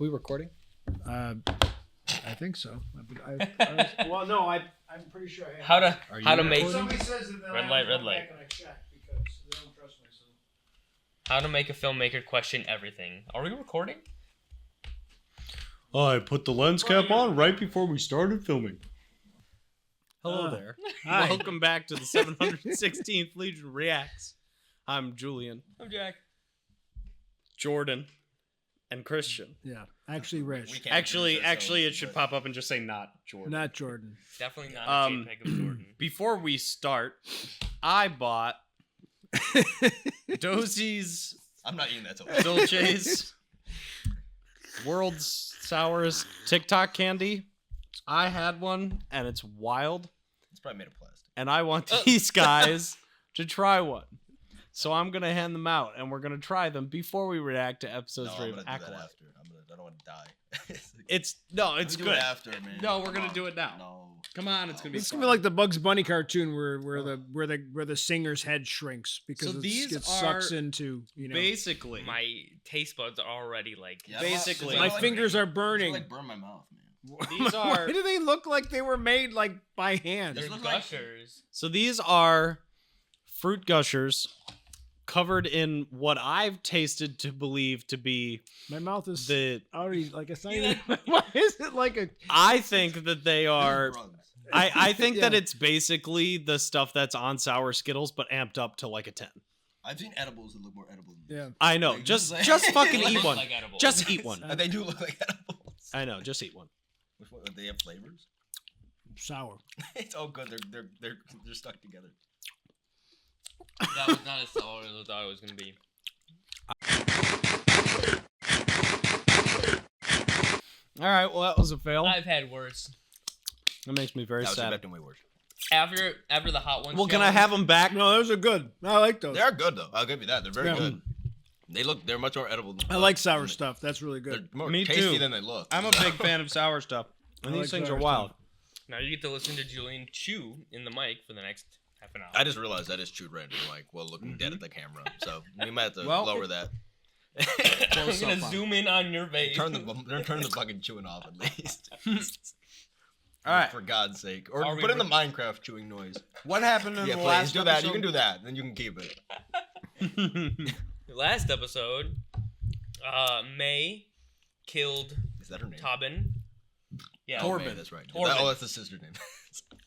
we recording? I think so. I'm pretty sure I have. How to make Somebody says that red light, red light. I check because they don't trust me. So. How to make a filmmaker question everything. Are we recording? I put the lens cap on right before we started filming. Hello there. Hi. Welcome back to the 716th Legion Reacts. I'm Julian, I'm Jack. Jordan, and Christian. Yeah, actually, Rich, Actually, it should pop up and just say not Jordan. not Jordan. Definitely not a JPEG of Jordan. Before we start, I bought Dosey's I'm not eating that till Dolce's world's sourest TikTok candy. I had one, and it's wild. It's probably made of plastic. And I want these guys to try one. So I'm going to hand them out, and we're going to try them before we react to episode 3 of I'm gonna do Acolyte. that after. I don't want to die. It's do good. it after, man. No, we're Come gonna on. do it now. No. Come on, it's going to be It's fun. gonna be like the Bugs Bunny cartoon where the singer's head shrinks because So it these sucks are into Basically, My taste buds are already like. Yeah, Basically- my I fingers are I burning. like burn my mouth, man. these are Why do they look like they were made like by hand? They're look like- gushers. so these are fruit gushers covered in what I've tasted to believe to be My mouth is the. already like a sign. Why is it like a? I think that they are. Drugs. I think that Yeah. it's basically the stuff that's on sour Skittles, but amped up to like a 10. I've seen edibles that look more edible than Yeah. I know. Like, Just like- just fucking They eat look one. like edibles. Just eat one. They do look like edibles. I know. Just eat one. Which one? They have flavors. Sour. It's all good. They're stuck together. That was not as sour as I thought it was gonna be. All right. Well, that was a fail. I've had worse. That makes me very I was sad. expecting way worse. After the hot ones. Well, can I have them back? No, those are good. I like those. They are good though. I'll give you that. They're very Yeah. good. They're much more edible. Than I like sour stuff. That's really They're good. more Me tasty too. than they look. I'm a big fan of sour stuff. And I these like things sour are wild. stuff. Now you get to listen to Julian chew in the mic for the next half an hour. I just realized I just chewed random, like while looking dead at the camera. So we might have to Well, lower that. I'm Close gonna up on zoom in on your face. Turn the fucking chewing off at least. All right. For God's sake, or Are we put in the re- Minecraft chewing noise. What happened in Yeah, the please last do that. episode? You can do that. Then you can keep it. Last episode, Mae killed Is that her name? Tobin. Yeah, Oh, Torben. May, that's right. Torben. Oh, that's the sister name.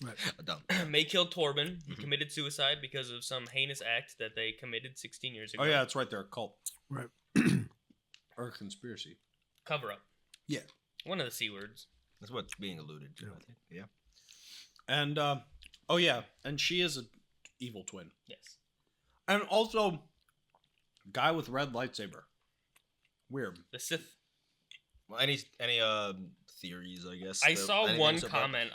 Right. Dumb. Mae killed Torben. He committed suicide because of some heinous act that they committed 16 years ago. Oh yeah, that's right. They're a cult. Right. Or a conspiracy. Cover up. Yeah. One of the C words. That's what's being alluded to. I think. Yeah. And oh yeah, and she is an evil twin. Yes. And also, guy with red lightsaber. Weird. The Sith. Well, any theories? I guess. I saw Anything one so far? comment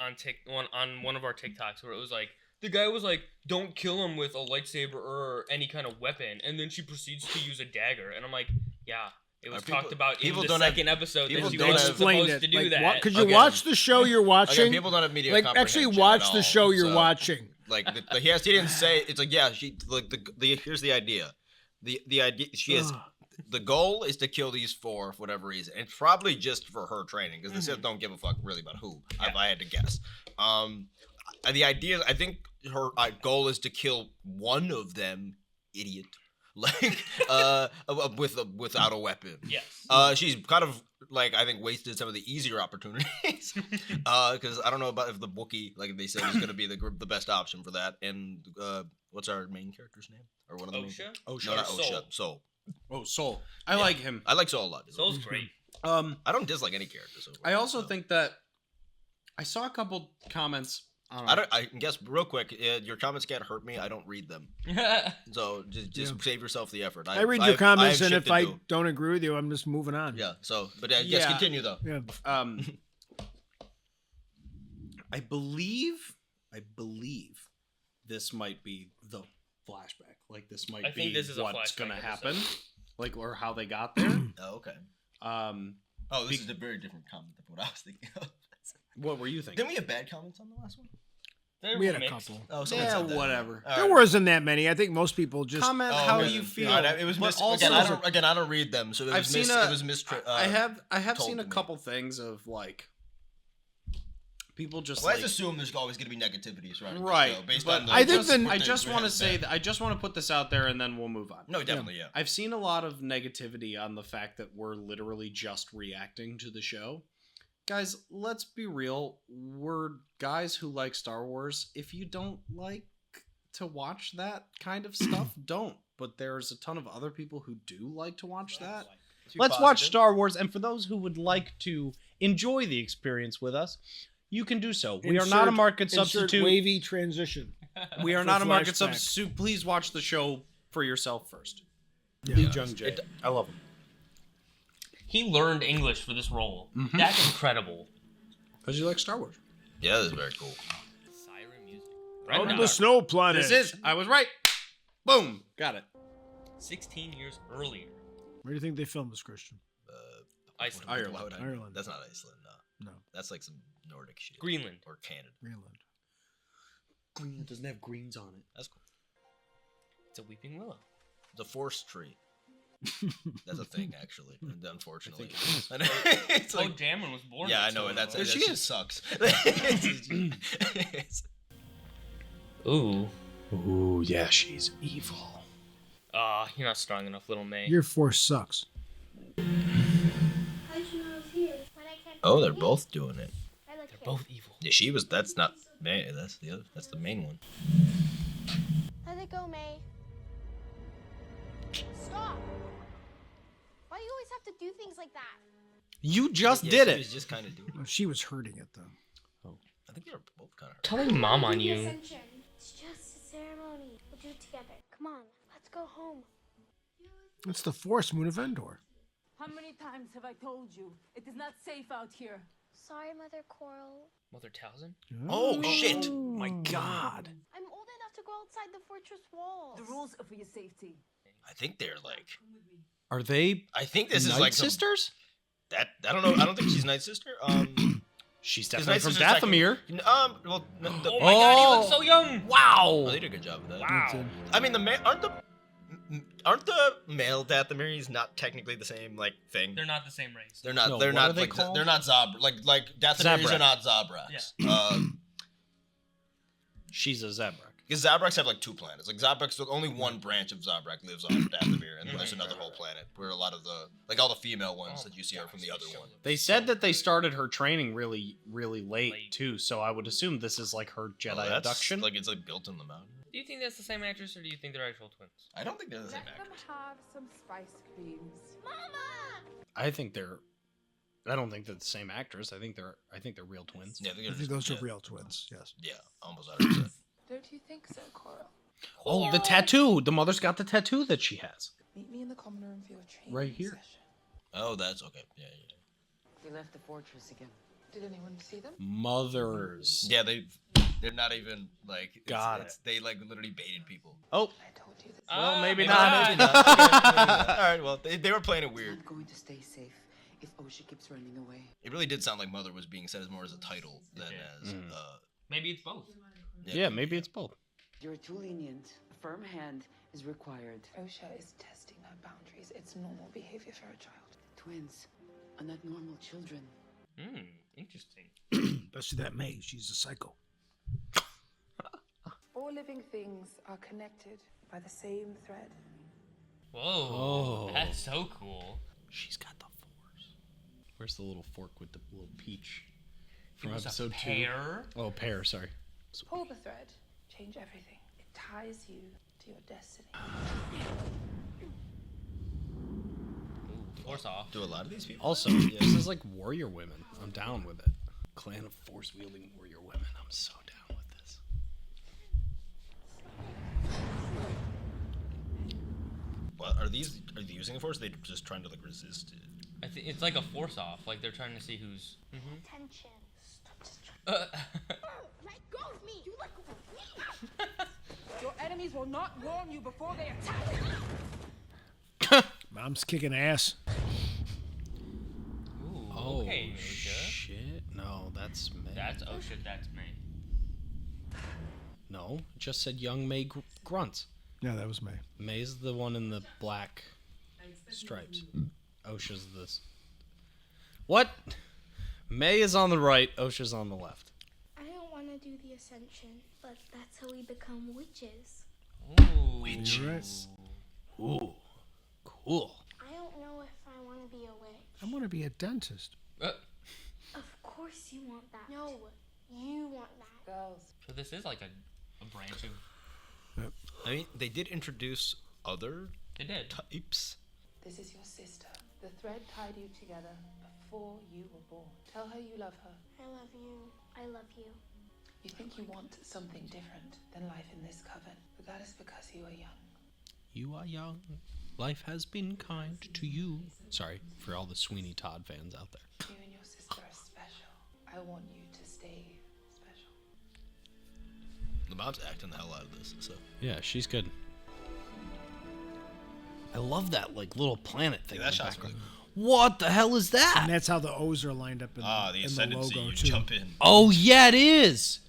on one of our TikToks where it was like, the guy was like, "Don't kill him with a lightsaber or any kind of weapon," and then she proceeds to use a dagger, and I'm like, "Yeah, it was People- talked about in people the don't have- second episode people that she don't was have- Explain supposed it. to do Like, that." could you Again. watch the show you're watching? Again, people don't have media Like, actually comprehension watch at the all, show you're so, watching. Like, he didn't say. It's like, yeah, she like the here's the idea. The idea she has. The goal is to kill these four for whatever reason. It's probably just for her training because the Sith don't give a fuck really about who. If I had to guess. The idea, I think her goal is to kill one of them, idiot, like without a weapon. Yes. She's kind of like I think wasted some of the easier opportunities because I don't know about if the Wookiee, like they said, is going to be the best option for that. And what's our main character's name or one of the main? Osha? Osha. No, not Soul. Osha. Soul. Oh, Soul. I Yeah. like him. I like Soul a lot. Soul's great. I don't dislike any character. So far, I also so. think that I saw a couple comments. I guess real quick, your comments can't hurt me. I don't read them, so just save yourself the effort. I read your comments, have and shit if to I do. don't agree with you, I'm just moving on. Yeah. So, but yes, Yeah. continue though. Yeah. I believe this might be the flashback. Like this might I be think this is a what's flashback gonna episode. happen. Like or how they got there. Oh, okay. um, Oh, this is a very different comment than what I was thinking of. what were you thinking? Didn't we have bad comments on the last one? They're We had a mixed. couple. Oh, someone Yeah, said that. whatever. All There right. wasn't that many. I think most people just. Comment Oh, how okay. you feel. All right, it was but mis- also, again, I don't read them, so it was I've seen it was mistra- I have told seen a to me. couple things of like people just Well, like let's assume there's always going to be negativity surrounding right. this show, based but on the I think the- I just want to say that I just want to put this out there and then we'll move on. No, definitely, yeah. I've seen a lot of negativity on the fact that we're literally just reacting to the show. Guys, let's be real. We're guys who like Star Wars. If you don't like to watch that kind of stuff, don't. But there's a ton of other people who do like to watch that. Let's watch Star Wars, and for those who would like to enjoy the experience with us, you can do so. We are not a market Insert substitute. Wavy transition. We are for not a market flashback. substitute. Please watch the show for yourself first. Yeah. Be Jung Jae. I love him. He learned English for this role. Mhm. That's incredible. Because you like Star Wars. Yeah, this is very cool. Siren music. On Brenda, the snow planet. This is. I was right. Boom. Got it. 16 years earlier. Where do you think they filmed this, Christian? Iceland. Ireland. Why would I- Ireland. That's not Iceland, no. No, That's like some Nordic shit. Greenland. Or Canada. Greenland. Green doesn't have greens on it. That's cool. It's a weeping willow. The forest tree. That's a thing, actually. Unfortunately, I it's Oh, like, Jammin was born. yeah, I in know. Silver That's Willow. that she shit is. sucks. Ooh. Ooh, yeah, she's evil. Ah, you're not strong enough, little May. Your force sucks. How'd you know I was here? When I can't Oh, they're come both doing it. I like They're him. both evil. Yeah, she was. That's not May. That's the other. That's the main one. How'd it go, May? Stop! Why do you always have to do things like that? You just Yeah, did she it. was just kind of doing it. Well, she was hurting it though. I think they were both kind of. Telling mom on Give me you. attention. It's just a ceremony. We'll do it together. Come on, let's go home. It's the Force Moon of Endor. How many times have I told you it is not safe out here? Sorry, Mother Coral. Mother Talzin? Oh shit! My God. I'm old enough to go outside the fortress walls. The rules are for your safety. I think they're like. Are they I think this Night is like some- sisters? that. I don't know. I don't think she's Night Sister. She's His definitely Night from Sister's Dathomir. Well, no, Oh my god, he looks so young! oh, Wow. they did a good job of that. Wow. I mean, aren't the male Dathomiri's not technically the same like thing? They're not the same race. They're not. No, they're what not are they like. called? They're not Zabra. Like Dathomiri's Zabrak. are not Zabraks. She's a Zabrak. Because Zabraks have like two planets. Like Zabraks, only one branch of Zabrak lives on Dathomir, and then there's another whole planet where a lot of the all the female ones that you see are from the other one. They said that they started her training really, really late too, so I would assume this is like her Jedi Oh, that's, abduction. like it's like built in the mountain. Do you think that's the same actress, or do you think they're actual twins? I don't think they're the same Let them actors. have some spice creams. Mama! I think they're. I don't think they're the same actress. I think they're real twins. Yeah, I think those are real twins. Yes. Yeah, almost 100%. Don't you think so, Coral? Oh, the tattoo. The mother's got the tattoo that she has. Meet me in the common room for your training Right here. session. Oh, that's okay. Yeah. They left the fortress again. Did anyone see them? Mothers. Yeah, they're not even like. Got it. They like literally baited people. Oh, I told you this. well, maybe maybe not. Maybe not. Okay, maybe not. All right. Well, they were playing it I'm weird. going to stay safe if Osha keeps running away. It really did sound like Mother was being said as more as a title than as. Mm. Maybe it's both. Yeah, maybe it's both. You're too lenient. A firm hand is required. Osha is testing her boundaries. It's normal behavior for a child. Twins are not normal children. Hmm, interesting. Especially that May. She's a psycho. All living things are connected by the same thread. Whoa, Oh. that's so cool. She's got the force. Where's the little fork with the little peach It from was episode a pear. 2? Oh, pear. Sorry. Pull the thread, change everything. It ties you to your destiny. Ooh, force off. Do a lot of these people? Also, this is like warrior women. I'm down with it. Clan of force wielding warrior women. I'm so down with this. What are these? Are they using the force? Or are they just trying to like resist it? I think it's like a force off. Like they're trying to see who's. Attention. Stop distracting. Let go of me! You let go of me! Your enemies will not warn you before they attack. Mom's kicking ass. Ooh, okay, Nisha. shit. No, that's me. That's Osha, that's me. No, it just said young Mae grunts. Yeah, that was May. Mae's the one in the black stripes. Osha's this. What? Mae is on the right. Osha's on the left. I don't want to do the ascension, but that's how we become witches. Ooh. Witches. Ooh, cool. I don't know if I want to be a witch. I want to be a dentist. Of course you want that. No, you want that. Girls. So this is like a branch of. I mean, they did introduce other They did. types. This is your sister. The thread tied you together before you were born. Tell her you love her. I love you. I love you. You think you want something different than life in this coven, but that is because you are young. You are young. Life has been kind to you. Sorry for all the Sweeney Todd fans out there. You and your sister are special. I want you to stay special. The mom's acting the hell out of this, so. Yeah, she's good. I love that like little planet thing. Yeah, that in the shot's background. really What the hell is that? And that's how the O's are lined up in, the in the ascendancy, logo, you too. jump in. Oh yeah, it is.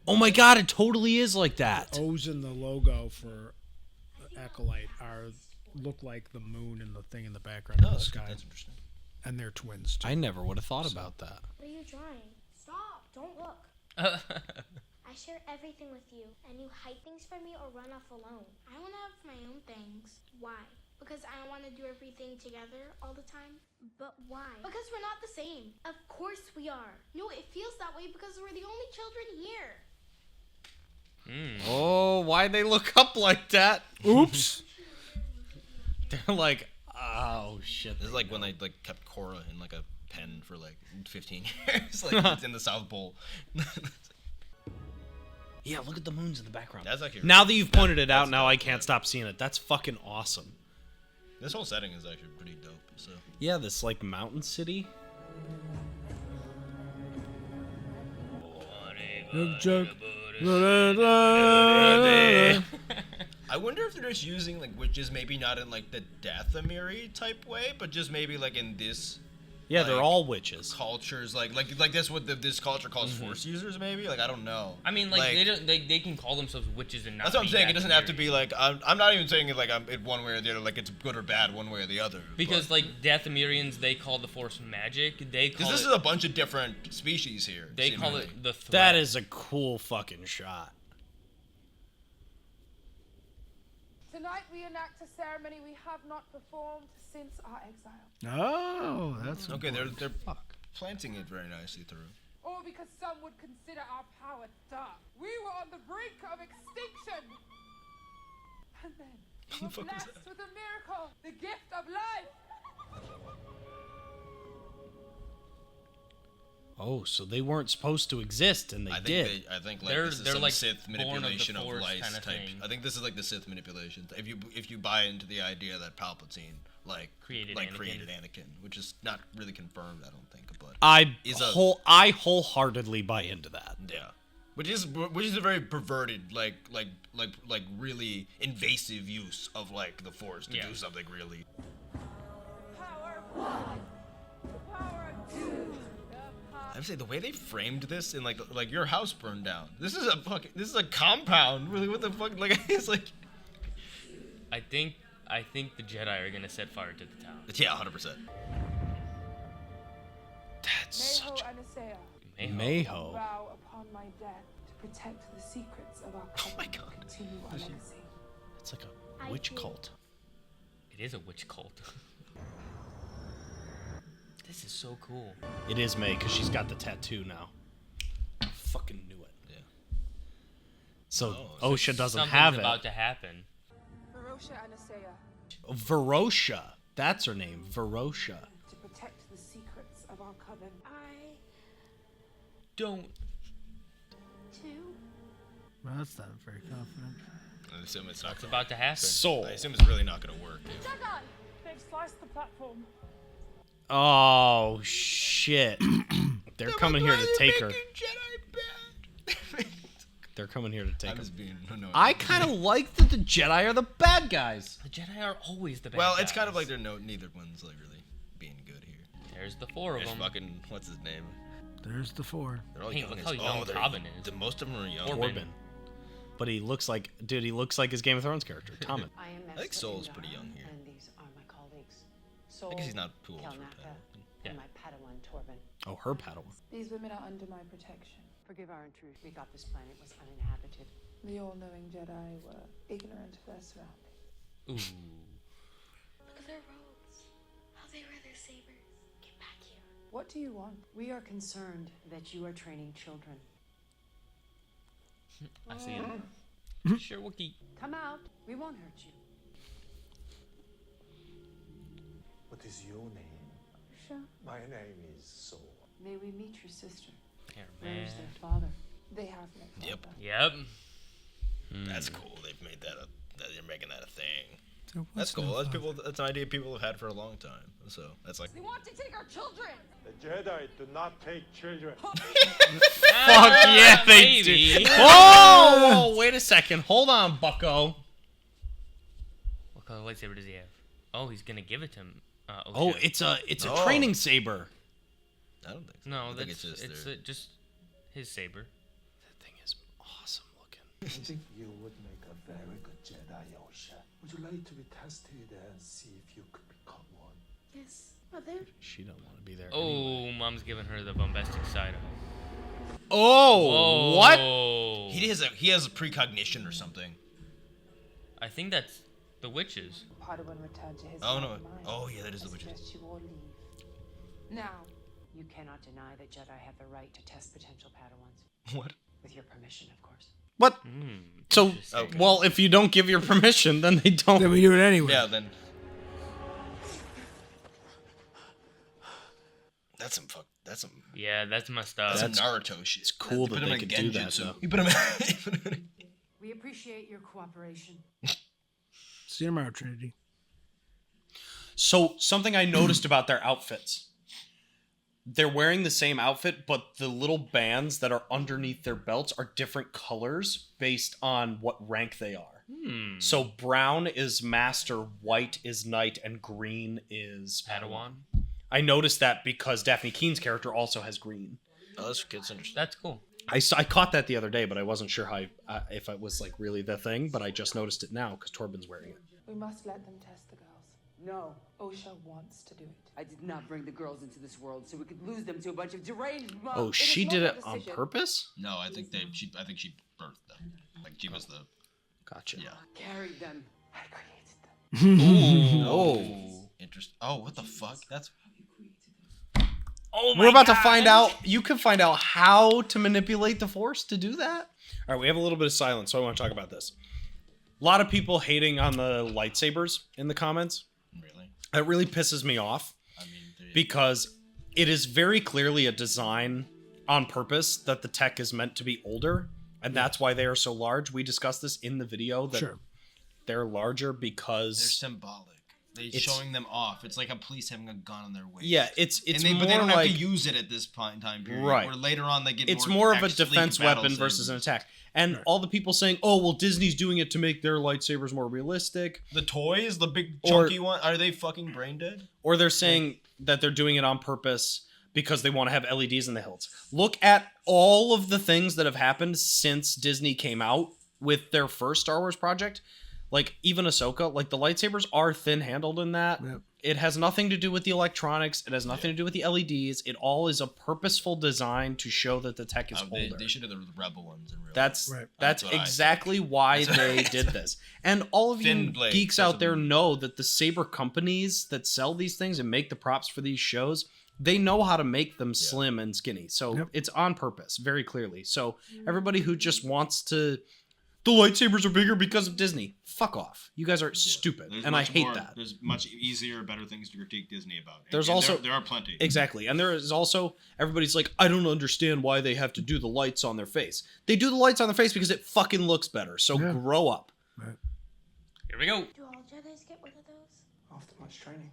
Oh my god, it totally is like that. O's in the logo for Acolyte look like the moon and the thing in the background of the sky. That's interesting. And they're twins, too. I never would have thought about that. What are you drawing? Stop. Don't look. Uh, I share everything with you, and you hide things from me or run off alone. I want to have my own things. Why? Because I don't want to do everything together all the time. But why? Because we're not the same. Of course we are. No, it feels that way because we're the only children here. Oh, why'd they look up like that? Oops. They're like, oh shit. This is like when they like kept Korra in like a pen for like 15 years. Like it's in the South Pole. Yeah, look at the moons in the background. That's actually now that you've pointed it out, that's now dope, I can't yeah. stop seeing it. That's fucking awesome. This whole setting is actually pretty dope. So Yeah, this like mountain city. Joke. I wonder if they're just using like witches, maybe not in like the Dathomiri type way, but just maybe like in this Yeah, they're Like, all witches. cultures, like that's what this culture calls force users, maybe. Like I don't know. I mean, like they don't. They can call themselves witches and not. That's what I'm be saying. It doesn't have to Dathomiri. be like I'm not even saying it like I'm it one way or the other. Like it's good or bad one way or the other. Because like Dathomirians, they call the force magic. They call this it. is a bunch of different species here. They call seemingly. it the threat. That is a cool fucking shot. Tonight we enact a ceremony we have not performed since our exile. Oh, that's Okay, they're Fuck. planting it very nicely through. Or because some would consider our power dark. We were on the brink of extinction. And then we were fuck was blessed with a miracle, the gift of life. Oh, so they weren't supposed to exist, and they I think did. I think like They're- this is they're some like Sith born of the manipulation of, Force lice kinda type. thing. I think this is like the Sith manipulation. If you buy into the idea that Palpatine Created created Anakin. Anakin, which is not really confirmed, I don't think, but I is a wholeheartedly buy into that. yeah, which is a very perverted like really invasive use of like the Force to Yeah. do something really. Power of one. The power of two. The power I would say the way they framed this in like your house burned down. This is a compound. Really, what the fuck? Like it's like I think the Jedi are gonna set fire to the town. yeah, 100%. That's Mayho such and Asaya, Mayho. Mayho. vow upon my death to protect the secrets of our coven my God. and continue our legacy. It's like a I witch do. cult. It is a witch cult. This is so cool. It is May because she's got the tattoo now. I fucking knew it. Yeah. So Oh, Osha doesn't Something's have about it. to happen. Osha and Asaya, Verosha. That's her name. Verosha. to protect the secrets of our coven. I Don't. too. Well, that's not very confident. I assume it's not. It's about to happen. Soul. I assume it's really not gonna work. Jedi! They've sliced the platform. Oh shit. They're coming here to take her. They're coming here to take I'm her. just being annoying. I kind of like that the Jedi are the bad guys. The Jedi are always the bad Well, it's kind of guys. like they're neither one's like really being good here. There's the four of There's them. fucking what's his name? There's the 4. They're all Hey, young look as how young they're Cobbin is. The most of them are young. Corbin. But he looks like, dude, he looks like his Game of Thrones character, Tommen. I am I think Master Soul's Indar, pretty young here. And these are my colleagues. I guess he's not too old for a Kelnaka, Padawan. and my Padawan Torben. Oh, her Padawan. These women are under my protection. Forgive our intrusion. We thought this planet was uninhabited. The all-knowing Jedi were ignorant of their surroundings. Ooh. Look at their robes. How they wear their sabers. Get back here. What do you want? We are concerned that you are training children. I see it. Sure, Wookie. Come out. We won't hurt you. What is your name? Osha. My name is Soul. May we meet your sister? Here, Where man. is their father? They have no father. Yep. Yep. That's cool. They've made that that they're making that a thing. So That's what's cool. the That's father? That's an idea people have had for a long time. So that's like. They want to take our children! The Jedi do not take children. Fuck yeah, they maybe. do. Whoa! Wait a second. Hold on, bucko. What color lightsaber does he have? Oh, he's gonna give it to him. Oh, Osha. it's a Oh. training saber. I don't think so. No, I think that's it's just. their- just his saber. That thing is awesome looking. I think you would make a very good Jedi, Osha. Would you like to be tested and see if you could become one? Yes. Mother. She don't want to be there. Oh, anyway. mom's giving her the bombastic side eye. Oh, what? Whoa. He has a precognition or something. I think that's the witches. Padawan returned to his Oh right no. mind. Oh yeah, that is I the witches. suggest you all leave. Now. You cannot deny that Jedi have the right to test potential Padawans. What? With your permission, of course. What? Hmm. So, Interesting. well, if you don't give your permission, then they don't. Then we do it anyway. Yeah, then. That's some fuck. That's some. Yeah, that's messed up. That's some That's- Naruto shit. it's cool Put that him they in could do that, genjutsu. though. You put him. We appreciate your cooperation. See you tomorrow, Trinity. So, something I noticed about their outfits. They're wearing the same outfit, but the little bands that are underneath their belts are different colors based on what rank they are. Hmm. So, brown is master, white is knight, and green is Padawan. I noticed that because Daphne Keen's character also has green. Oh, that's interesting. That's cool. I caught that the other day, but I wasn't sure how if it was like really the thing. But I just noticed it now because Torben's wearing it. We must let them test the girls. No, Osha wants to do it. I did not bring the girls into this world so we could lose them to a bunch of deranged monks. Oh, she not did her it on decision. purpose? No, I think I think she birthed them. Like she was the. Gotcha. Yeah. Carried them. I created them. Oh. Interesting. Oh, what the fuck? That's. Oh my We're about to God. find out. You can find out how to manipulate the Force to do that. All right, we have a little bit of silence, so I want to talk about this. A lot of people hating on the lightsabers in the comments. Really? That really pisses me off I mean. because it is very clearly a design on purpose that the tech is meant to be older, and that's why they are so large. We discussed this in the video that Sure. they're larger They're because symbolic. They're It's- showing them off. It's like a police having a gun on their waist. yeah, it's but more they don't like have to use it at this point in time period. Right. Where later on they get. it's more of a actually defense battle weapon versus an sabers. attack. And Right. all the people saying, "Oh, well, Disney's doing it to make their lightsabers more realistic," The toys, the big Or- chunky one, are they fucking brain dead? or they're saying that they're doing it on purpose because they want to have LEDs in the hilts. Look at all of the things that have happened since Disney came out with their first Star Wars project. Like, even Ahsoka, like, the lightsabers are thin-handled in that. Yep. It has nothing to do with the electronics. It has nothing to do with the LEDs. It all is a purposeful design to show that the tech is older. They should have the rebel ones in real life. That's Right. that's what I exactly why That's they right. did this. And all of Thin you blade, geeks that's out there what- know that the saber companies that sell these things and make the props for these shows, they know how to make them slim and skinny. So Yep. it's on purpose, very clearly. So everybody who just wants to, the lightsabers are bigger because of Disney. Fuck off. You guys are stupid, There's and I much hate more- that. There's much easier, better things to critique Disney about. And- There's and also- there are plenty. Exactly. And there is also, everybody's like, I don't understand why they have to do the lights on their face. They do the lights on their face because it fucking looks better. So Yeah. grow up. Here we go. Do all Jedis get one of those? After much training,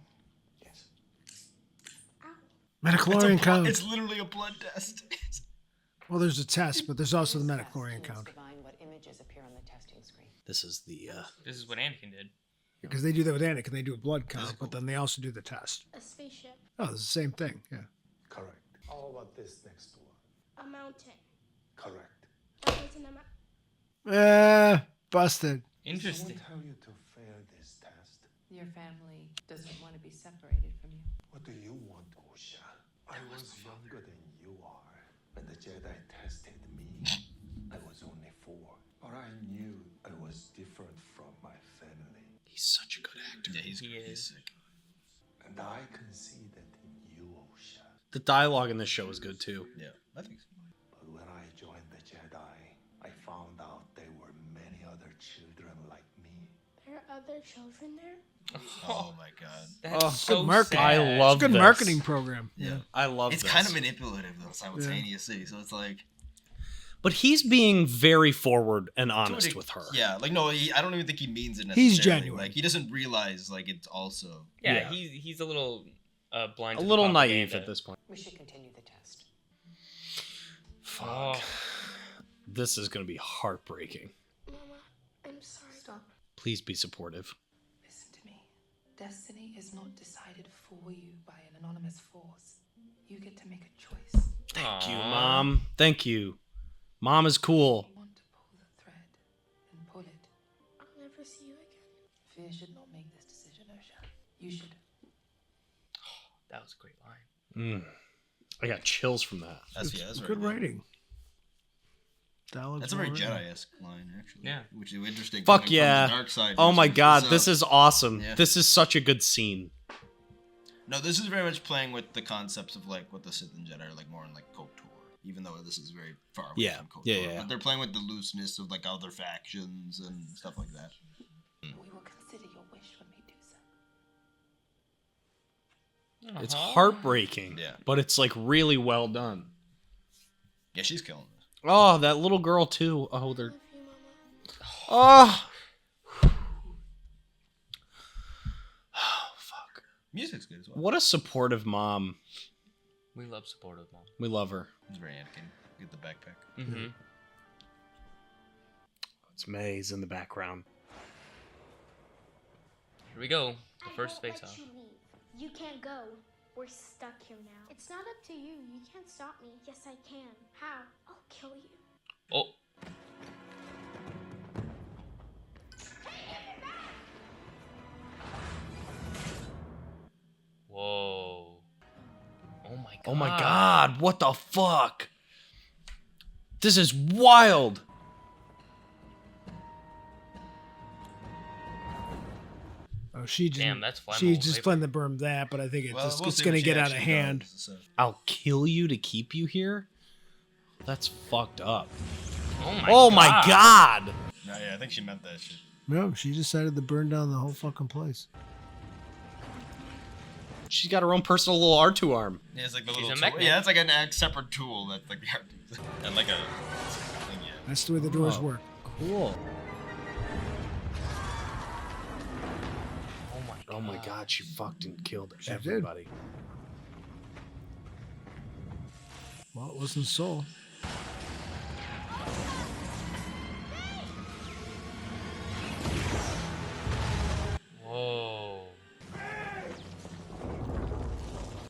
yes. Ow. Metachlorian count. It's literally a blood test. Well, there's a test, but there's also the This test metachlorian must count. divine what images appear on the testing screen. This is the, This is what Anakin did. Because they do that with Anakin. They do a blood count, but then they also do the test. A spaceship. Oh, it's the same thing. Yeah. Correct. How about this next one? A mountain. Correct. A mountain. Busted. Interesting. Someone tell you to fail this test. Your family doesn't want to be separated from you. What do you want, Osha? I was younger than you are. When the Jedi tested me, I was only 4. But I knew I was different from my family. He's such a good actor. Yeah, he's is. sick. And I can see that in you, Osha. The dialogue in this show is good too. Yeah, I think so. But when I joined the Jedi, I found out there were many other children like me. There are other children there? Oh my god. That's Oh, so good marketing. sad. I love Good this. marketing program. Yeah. I love It's this. kind of manipulative though, simultaneously. So it's like But he's being very forward and honest to a- with her. Yeah, like no, I don't even think he means it He's necessarily. genuine. Like he doesn't realize like it's also. Yeah, he's a little blind. A to the little naive propaganda. at this point. We should continue the test. Fuck. Oh. This is going to be heartbreaking. Mama, I'm sorry. Stop. Please be supportive. Listen to me. Destiny is not decided for you by an anonymous force. You get to make a choice. Thank you, Aw. Mom. Thank you. Mom is cool. You want to pull the thread and pull it. I'll never see you again. Fear should not make this decision, Osha. You should. That was a great line. I got chills from that. That's It's very good good. writing. Dialogue's That's a very well written. Jedi-esque line, actually. Yeah. Which is interesting. Fuck coming from yeah. the dark side. Oh my which god, this is awesome. Yeah. This is such a good scene. No, this is very much playing with the concepts of like what the Sith and Jedi are like more in like KOTOR. Even though this is very far away Yeah. from KOTOR. Yeah, yeah, yeah. But they're playing with the looseness of like other factions and stuff like that. We will consider your wish when we do so. It's Uh-huh. heartbreaking. Yeah. But it's like really well done. Yeah, she's killing this. Oh, that little girl too. Oh, they're. Love you, Mama. Oh. Fuck. Music's good as well. What a supportive mom. We love supportive mom. We love her. It's very Anakin. Get the backpack. Mm-hmm. It's Mae's in the background. Here we go. The I first won't face let off. you leave. You can't go. We're stuck here now. It's not up to you. You can't stop me. Yes, I can. How? I'll kill you. Oh. Whoa. Oh my god. Oh my god, what the fuck? This is wild. Oh, she just, Damn, that's flammable she's just paper. planning to burn that, but I think Well, it's we'll see going to what she get out of actually hand. does, so. I'll kill you to keep you here? That's fucked up. Oh my god. No, yeah, I think she meant that shit. No, she decided to burn down the whole fucking place. She's got her own personal little R2 arm. Yeah, it's like the She's little a tool. mech. Yeah, it's like a separate tool that's like the and like a thing, yeah. That's the way the doors Oh. work. Cool. Oh my god. Oh my god, she fucked and killed She did. everybody. Well, it wasn't Soul. Whoa.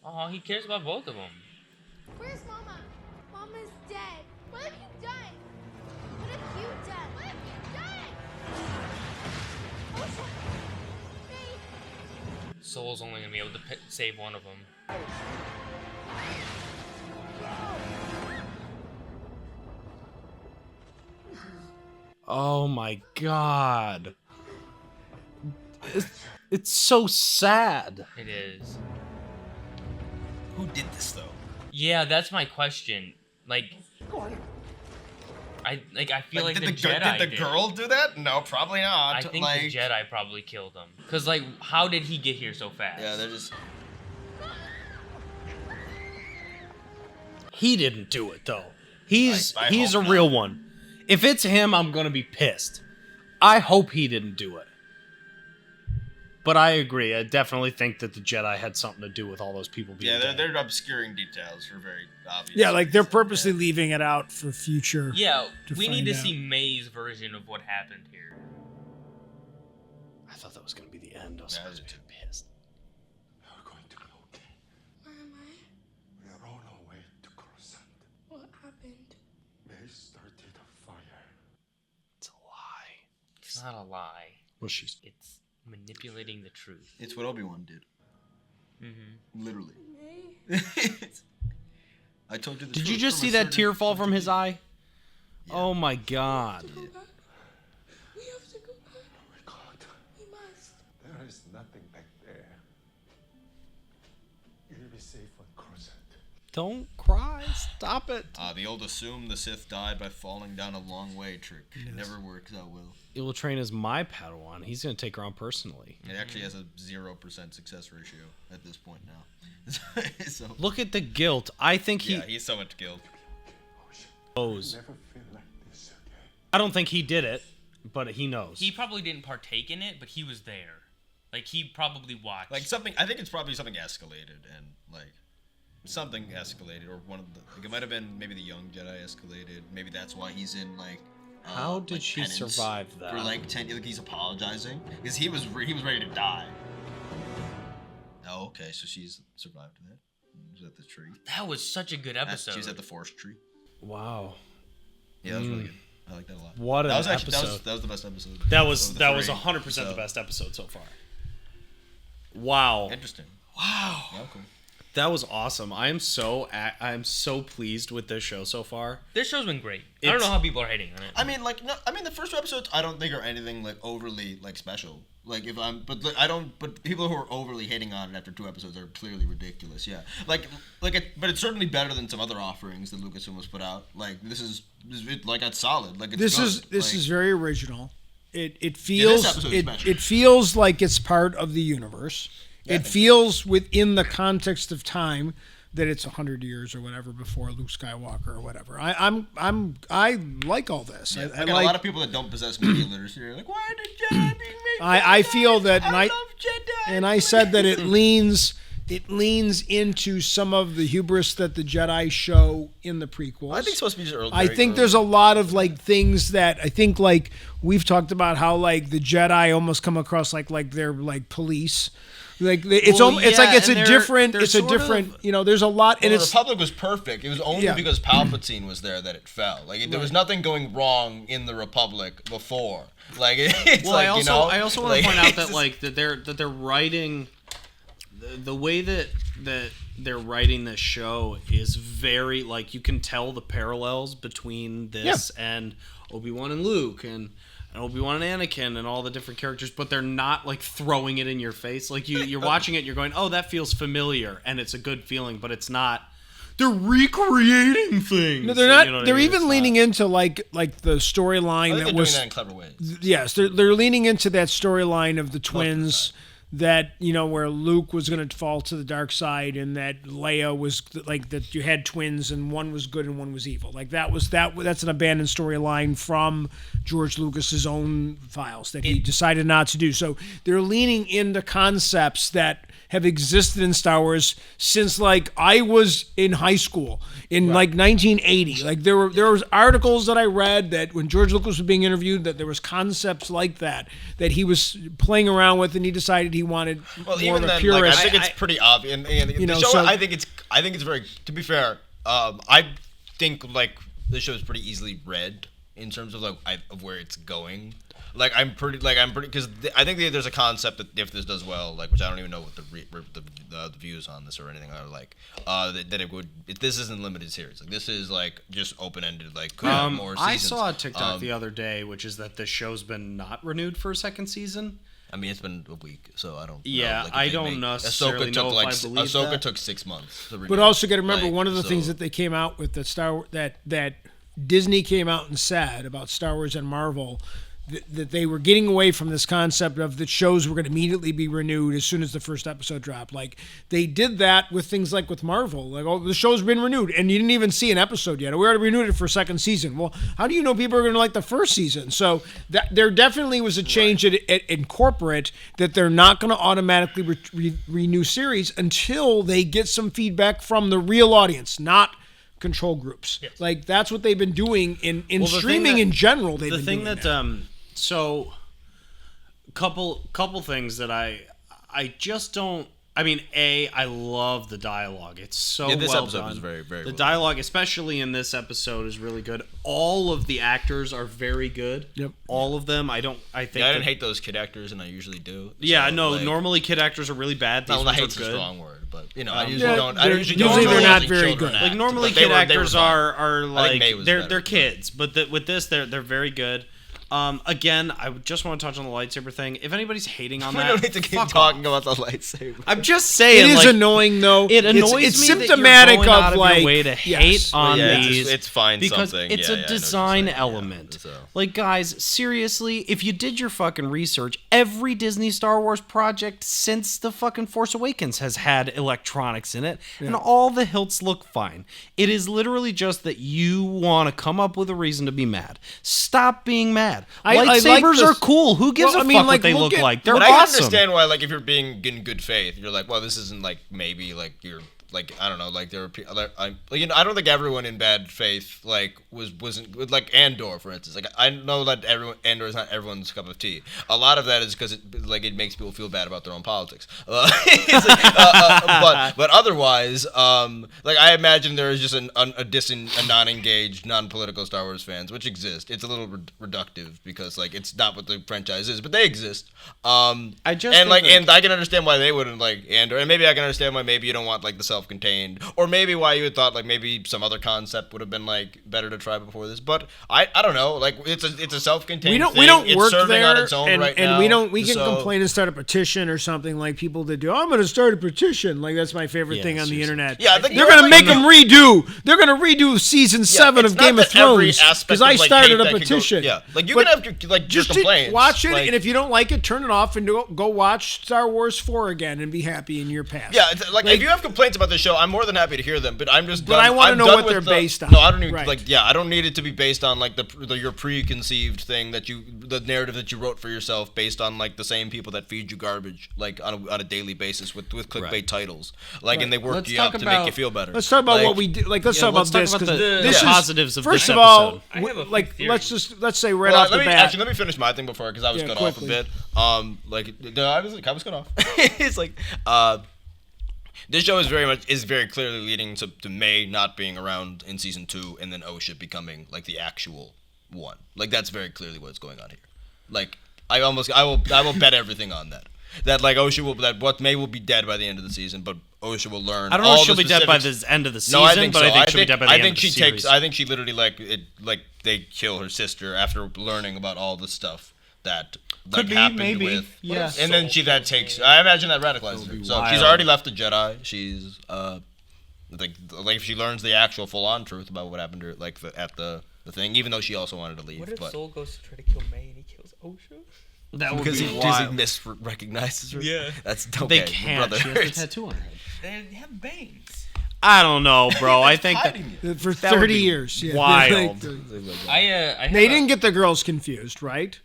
Oh, he cares about both of them. Where's Mama? Mama's dead. What have you done? What have you done? What have you done? Osha! Mae! Soul's only gonna be able to save one of them. Oh my god. It's so sad. It is. Who did this though? Yeah, that's my question. Like, I feel like did the Jedi did the girl do that? No, probably not. I think like, the Jedi probably killed him. Cause like, how did he get here so fast? yeah, they're just. He didn't do it though. He's I he's a hope real one. If it's him, I'm gonna be pissed. I hope he didn't do it. But I agree. I definitely think that the Jedi had something to do with all those people being Yeah, dead. they're obscuring details for very obvious. Yeah, like they're reasons. purposely leaving it out for future. Yeah, to we need to find see Mae's version of what happened here. I thought that was gonna be the end. I was Yeah, I supposed to did be pissed. You're going to be okay. Where am I? We are on our way to Coruscant. What happened? May started a fire. It's It's not a lie. Well, she's. It's manipulating the truth. It's what Obi-Wan did. Mm-hmm. Literally. I told you this. Did you just see that tear fall from his eye? Yeah. Oh my God. We have to go back. We can't. We must. There is nothing back there. You'll be safe on Coruscant. Don't cry. Stop it. The old assume the Sith died by falling down a long way trick. It never works out well. It will train as my Padawan. He's going to take her on personally. It actually has a 0% success ratio at this point now. So, look at the guilt. I think he's so much guilt. knows. Never feel like this again. I don't think he did it, but he knows. He probably didn't partake in it, but he was there. Like, he probably watched. Like something, I think it's probably something escalated and like something escalated, or one of the. Like, it might have been maybe the young Jedi escalated. Maybe that's why he's in like. How did like, she penance survive that? For like 10, like he's apologizing because he was ready to die. Oh, okay, so she's survived that. She's at the tree. That was such a good episode. She was at the forest tree. Wow. Yeah, that was really good. I like that a lot. What an episode. That was the best episode. That was 100% so. the best episode so far. Wow. Interesting. Wow. Yeah, cool. That was awesome. I'm so pleased with this show so far. This show's been great. I don't know how people are hating on it. I mean, like, no, I mean, the first two episodes I don't think are anything like overly like special. Like, if I'm, but like, I don't. But people who are overly hating on it after two episodes are clearly ridiculous. Yeah, but it's certainly better than some other offerings that Lucasfilm has put out. Like, this is like it's solid. Like, it's This is very original. It this feels episode is special. it feels like it's part of the universe. Yeah, it feels within the context of time that it's 100 years or whatever before Luke Skywalker or whatever. I like all this. Yeah, I like, like a lot of people that don't possess media literacy are like, why did Jedi being made? I feel that, I love Jedi. and I said that it leans into some of the hubris that the Jedi show in the prequels. I think it's supposed to be just early. I think there's a lot of like things that I think like we've talked about how like the Jedi almost come across like they're like police. Like it's a different you know, there's a lot and the it's Republic was perfect. It was only because Palpatine was there that it fell. Like there was nothing going wrong in the Republic before. Like it's well, like, I also want to point out that just, like that they're writing the way that they're writing this show is very like you can tell the parallels between this and Obi-Wan and Luke and Obi-Wan and Anakin and all the different characters, but they're not like throwing it in your face. Like you're watching it, you're going, "Oh, that feels familiar," and it's a good feeling, but it's not. They're recreating things. No, they're not. You know what they're I mean? even leaning into like the storyline that they're was doing that in clever ways. Yes, they're leaning into that storyline of the twins. That, you know, where Luke was going to fall to the dark side and that Leia was like that you had twins and one was good and one was evil. Like that's an abandoned storyline from George Lucas's own files that he decided not to do. So they're leaning into concepts that have existed in Star Wars since like I was in high school in like 1980. Like there was articles that I read that when George Lucas was being interviewed that there was concepts like that he was playing around with and he decided he wanted more even of a then, purist. like, I think it's pretty obvious. And You know, the show, so- I think it's very. To be fair, I think like the show is pretty easily read in terms of like of where it's going. Like I'm pretty because I think there's a concept that if this does well, like which I don't even know what the views on this or anything are like, that it would. This isn't limited series. Like this is like just open ended. Like could have more seasons. I saw a TikTok the other day, which is that the show's been not renewed for a second season. I mean, it's been a week, so I don't. Yeah, know, like, I don't necessarily know if I believe Ahsoka that. took 6 months. To renew. But also got to remember Like, one of the so- things that they came out with that Disney came out and said about Star Wars and Marvel that they were getting away from this concept of that shows were going to immediately be renewed as soon as the first episode dropped. Like they did that with things like with Marvel. Like, oh, the show's been renewed and you didn't even see an episode yet. We already renewed it for a second season. Well, how do you know people are going to like the first season? So that there definitely was a change in corporate that they're not going to automatically renew series until they get some feedback from the real audience, not control groups. Yes. Like that's what they've been doing in Well, the streaming thing in general. They've the been thing doing that so couple things that I just don't I mean, I love the dialogue. It's so Yeah, this well episode done. was very, very The well dialogue, especially in this episode, is really good. All of the actors are very good. Yep. All of them. I think. I didn't hate those kid actors, and I usually do. Yeah, so, no. like, Normally, kid actors are really bad. These no, ones are hate's a good. strong word, but I usually yeah, don't. they're usually usually don't they're not see very children good. Like act, normally, but they kid were actors fine. are I think Mae like was they're better, kids, but with this, they're very good. Again, I just want to touch on the lightsaber thing. If anybody's hating on We that, don't need to keep fuck talking off. about the lightsaber. I'm just saying. It is like, annoying though. It annoys it's me symptomatic that you're going out of of like your way to hate on these. It's fine because something. it's Yeah, a yeah, I know what you're design saying, element. yeah, so. Like, guys, seriously, if you did your fucking research, every Disney Star Wars project since the fucking Force Awakens has had electronics in it, and all the hilts look fine. It is literally just that you want to come up with a reason to be mad. Stop being mad. I like Lightsabers this- are cool. Who gives Well, a I mean, fuck like, what they look look at- like? They're But awesome. I understand why, like, if you're being in good faith, you're like, well, this isn't like maybe like you're like I don't know, like there are people. I I don't think everyone in bad faith like wasn't like Andor, for instance. Like I know that Andor is not everyone's cup of tea. A lot of that is because it makes people feel bad about their own politics. But otherwise, like I imagine there is just a non-engaged, non-political Star Wars fans, which exist. It's a little reductive because like it's not what the franchise is, but they exist. And I can understand why they wouldn't like Andor, and maybe I can understand why maybe you don't want like the self-contained, or maybe why you had thought like maybe some other concept would have been like better to try before this. But I don't know, like it's a self-contained. We don't it's work serving there, on its own and, right and now. we can complain and start a petition or something like people that do. I'm going to start a petition. Like that's my favorite thing on the internet. Yeah, I think they're going to make them redo. They're going to redo season 7 it's of not Game of that every Thrones aspect because of, I like, started hate a that could go- petition. yeah, like you But can have like just your complaints. watch it, like, and if you don't like it, turn it off and go watch Star Wars 4 again and be happy in your past. yeah, it's, like if you have complaints about the show, I'm more than happy to hear them. But I'm just. But done, I wanna I'm know done what with they're the- based on. No, I don't even Right. like. Yeah, I don't need it to be based on like your preconceived thing the narrative that you wrote for yourself, based on like the same people that feed you garbage like on a daily basis with clickbait titles, like and they work Let's you talk up to about- make you feel better. Let's talk about Like, what we do. Like let's talk let's about talk this about because the this is positives of first this of all. episode. I have a Like theory. let's say right Well, off the bat. let me finish my thing before because I was Yeah, cut quickly. off a bit. I was cut off. It's like this show is very clearly leading to Mae not being around in season 2, and then Osha becoming like the actual one. Like that's very clearly what's going on here. Like I will bet everything on that. That like Mae will be dead by the end of the season, but Osha will learn. I don't know all if she'll the be dead by specifics. the end of the season, No, I think but so. I think she'll be dead by the end of the series. I think she literally like they kill her sister after learning about all the stuff that Could be, happened maybe. with. Yeah. And then I imagine that radicalizes her. So she's wild. already left the Jedi. She's like if she learns the actual full on truth about what happened to her at the thing, even though she also wanted to leave. What if but Soul goes to try to kill Mae and he kills Osha? That would because be he wild. misrecognizes her. Yeah. That's okay. They can't. Brother. She has a tattoo on her head. They have bangs. I don't know, bro. I think that For that would 30 be years. Yeah. wild. They didn't get the girls confused, right?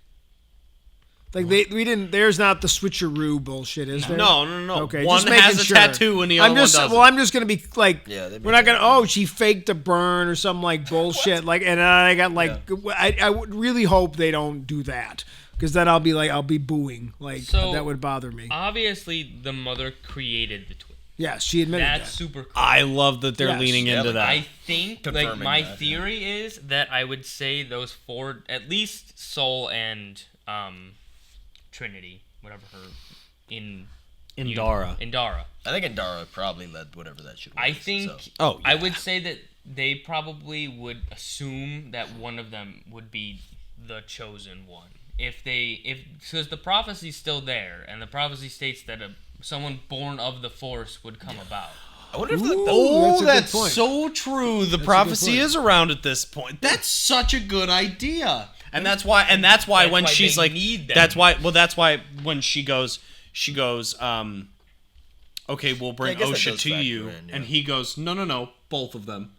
Like we didn't. There's not the switcheroo bullshit, is there? No. Okay, One just making has a sure. tattoo and the other one doesn't. Well, I'm just gonna be like, Yeah, they we're not make gonna. Oh, she faked a burn or some like bullshit. Like, and I got like, I would really hope they don't do that because then I'll be booing. Like So, that would bother me. Obviously, the mother created the twin. Yes, she admitted That's that. super cool. I love that they're Yes. leaning Yeah, into like, that. I think Confirming my that, theory is that I would say those 4, at least Soul and Trinity, whatever her Indara. Indara. I think Indara probably led whatever that shit was. I think. so. Oh, I yeah. would say that they probably would assume that one of them would be the chosen one. Because the prophecy's still there, and the prophecy states that someone born of the Force would come about. I wonder if Oh, that's a good that's point. so true. The a good prophecy point. is around at this point. That's such a good idea. And that's why when why she's they like need them. that's why when she goes okay, we'll bring Yeah, I guess that Osha does to factor you, in, yeah. and he goes, no, both of them,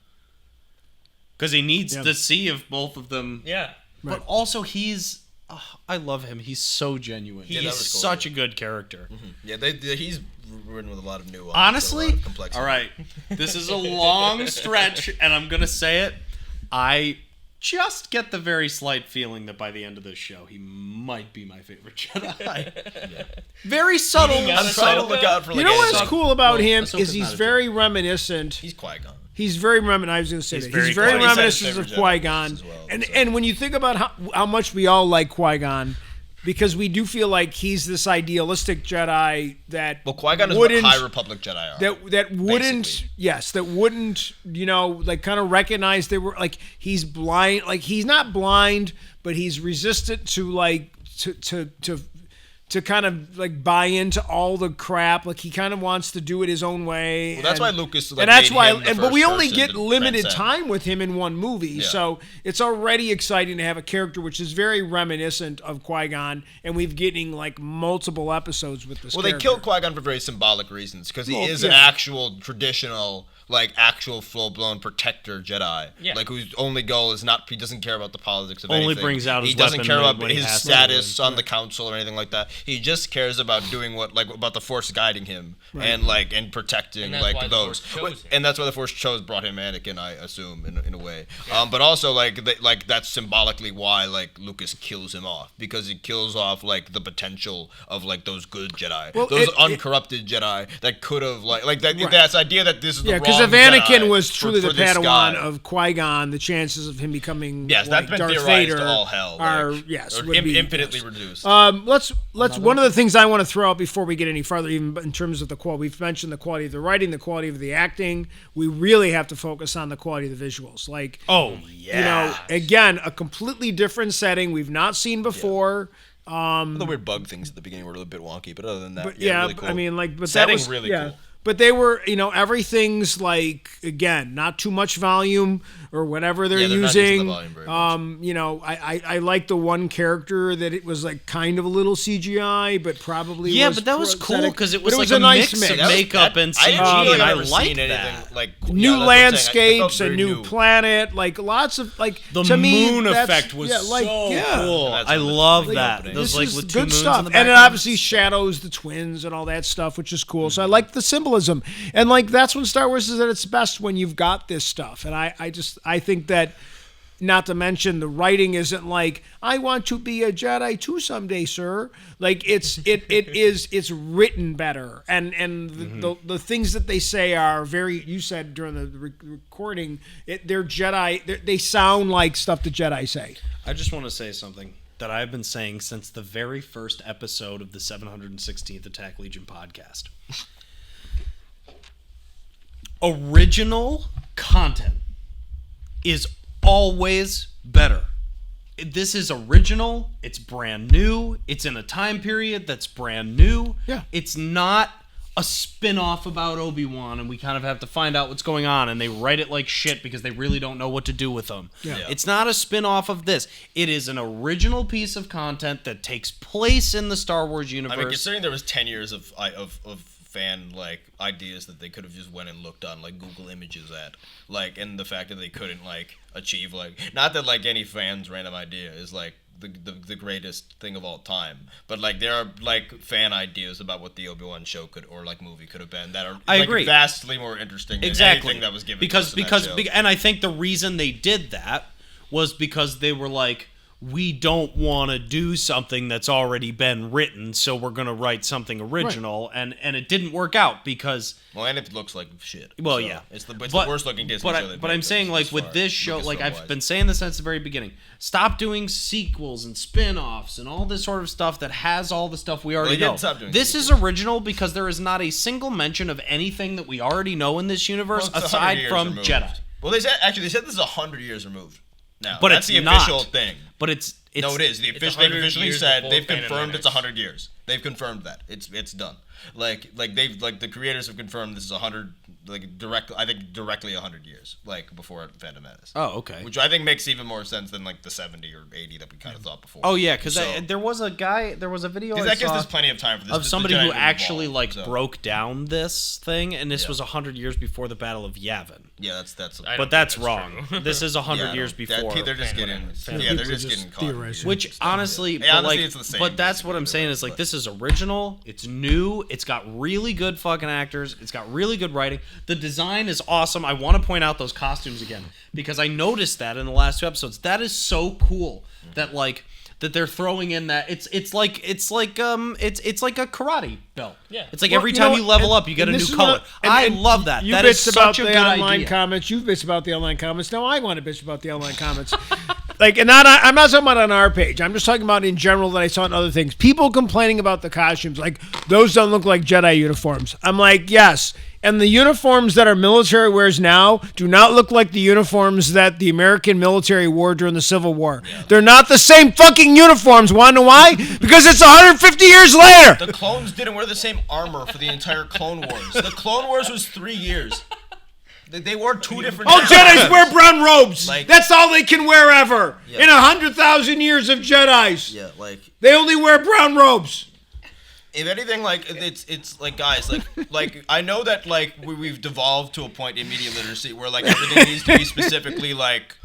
because he needs to see if both of them. Yeah. But also I love him. He's so genuine. Yeah, that He's was cool. such a good character. Yeah, he's written with a lot of nuance. Honestly, a lot of complexity. all right, this is a long stretch, and I'm gonna say it. I just get the very slight feeling that by the end of this show, he might be my favorite Jedi. Very subtle. I'm trying to look out for. You know what's cool about him Ahsoka's is he's not a very reminiscent. He's Qui-Gon. He's very reminiscent. I was going to say He's that. very He's very Qui-Gon. reminiscent of Qui-Gon. as well, And when you think about how much we all like Qui-Gon, because we do feel like he's this idealistic Jedi that Well, Qui-Gon is what High Republic Jedi are. that wouldn't basically. like kind of recognize they were like he's blind, like he's not blind, but he's resistant to like to kind of like buy into all the crap. Like he kind of wants to do it his own way. Well, that's why Lucas. Like, and that's made why. him the But we first only person get to limited transcend. time with him in one movie, Yeah. so it's already exciting to have a character which is very reminiscent of Qui-Gon, and we've getting like multiple episodes with this. Well, character. they killed Qui-Gon for very symbolic reasons because he is an yeah. actual traditional, like actual full-blown protector Jedi. Yeah. Like whose only goal is not. He doesn't care about the politics of Only anything. brings out his He doesn't weapon care about when he his has to. status on the council or anything like that. He just cares about doing about the Force guiding him and protecting And that's why the those. Force chose him. And that's why the Force brought him Anakin, I assume, in a way. But also that's symbolically why Lucas kills him off, because he kills off the potential of those good Jedi, those uncorrupted Jedi that could have that's idea that this is the wrong because if Anakin Jedi was truly for the this Padawan guy. of Qui-Gon, the chances of him becoming Yes, that's been Darth theorized Vader to all hell. are would be infinitely reduced. Let's one of the things I want to throw out before we get any farther, even in terms of the quality. We've mentioned the quality of the writing, the quality of the acting. We really have to focus on the quality of the visuals. Again, a completely different setting we've not seen before. The weird bug things at the beginning were a little bit wonky, but other than that, But really cool. I mean, but setting that was really yeah. cool. But they were, everything's again, not too much volume or whatever they're Yeah, they're not using using. the volume very much. I like the one character that it was kind of a little CGI, but probably Yeah, was but that was cool prosthetic. because it But was a nice nice mix of makeup and CG, I didn't feel and I've I ever liked seen that. anything New that's what I'm saying. It felt landscapes, a very new planet, lots of The to me, moon that's- effect was yeah, cool. That's I what the love opening that. opening. Those This is with two good moons stuff, in the and it background. obviously shadows the twins and all that stuff, which is cool. So I like the symbolism, and that's when Star Wars is at its best, when you've got this stuff. And I think that, not to mention the writing isn't I want to be a Jedi too someday, sir. It's written better, and the things that they say are very. You said during the recording, they're Jedi. They sound like stuff the Jedi say. I just want to say something that I've been saying since the very first episode of the 716th Attack Legion podcast. Original content is always better. This is original. It's brand new. It's in a time period that's brand new. Yeah. It's not a spin-off about Obi-Wan and we kind of have to find out what's going on and they write it like shit because they really don't know what to do with them. Yeah. It's not a spin-off of this. It is an original piece of content that takes place in the Star Wars universe. I mean, considering there was 10 years of fan ideas that they could have just went and looked on Google Images at, and the fact that they couldn't achieve not that any fan's random idea is the greatest thing of all time, but there are fan ideas about what the Obi-Wan show could or movie could have been that are I agree. vastly more interesting than Exactly. anything that was given because to us in that show. and I think the reason they did that was because they were we don't want to do something that's already been written, so we're going to write something original, and it didn't work out because and it looks like shit. Well, so yeah, it's the worst looking Disney show. But I'm saying with this show, I've been saying this since the very beginning. Stop doing sequels and spin-offs and all this sort of stuff that has all the stuff we already know. This is original because there is not a single mention of anything that we already know in this universe aside from Jedi. Well, they said this is 100 years removed. Now, but that's it's the not. official thing. But it's no, it is. They've officially said they've confirmed it's 100 years. They've confirmed that it's done. The creators have confirmed this is 100 directly 100 years before Phantom Menace. Oh, okay. Which I think makes even more sense than the 70 or 80 that we kind of thought before. Oh yeah, because there was a video I that gives saw us plenty of time for this of somebody who actually evolve, broke down this thing, and this was 100 years before the Battle of Yavin. Yeah, that's. But that's wrong. This is 100 years before. They're just getting. Yeah, they're just getting caught. Which honestly, it's the same, but that's what I'm basically, saying is but- this is original. It's new. It's got really good fucking actors. It's got really good writing. The design is awesome. I want to point out those costumes again because I noticed that in the last 2 episodes. That is so cool that like that they're throwing in that it's like a karate belt. Yeah. It's like every time you level up, you get a new color. I love that. You that bitched is such about a the good online idea. comments. You've bitched about the online comments. Now I want to bitch about the online comments. Like, and I'm not talking about on our page. I'm just talking about in general that I saw in other things. People complaining about the costumes, like those don't look like Jedi uniforms. I'm like, yes. And the uniforms that our military wears now do not look like the uniforms that the American military wore during the Civil War. Yeah. They're not the same fucking uniforms. Want to know why? Because it's 150 years later. The clones didn't wear the same armor for the entire Clone Wars. The Clone Wars was 3 years. They wore 2 different. All Jedis wear brown robes. Like, that's all they can wear ever. Yeah. In 100,000 years of Jedis. Yeah, like they only wear brown robes. If anything, like it's like guys, like I know that like we've devolved to a point in media literacy where like everything needs to be specifically like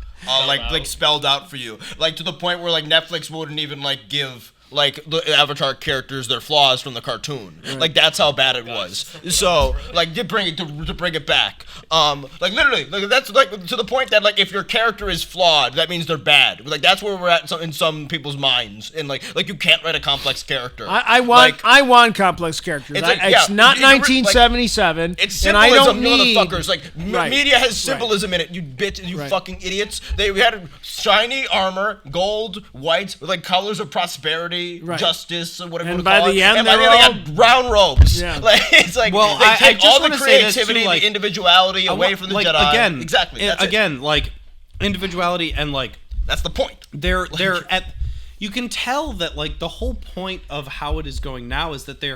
spelled out for you, like to the point where like Netflix wouldn't even like give like the Avatar characters their flaws from the cartoon. Right. Like that's how bad it was. So like to bring it back. Like literally, like that's like to the point that like if your character is flawed, that means they're bad. Like that's where we're at in some people's minds. And like you can't write a complex character. I want complex characters. It's not 1977. Like, it's symbolism, motherfuckers. Like media has symbolism in it. You bitch, you fucking idiots. We had shiny armor, gold, white, with like colors of prosperity. Justice, or whatever. And by the end, they got brown robes. Yeah. Like it's like they take all the creativity, the individuality away from the Jedi. Again, exactly. Again, like individuality and like that's the point. They're at. You can tell that like the whole point of how it is going now is that they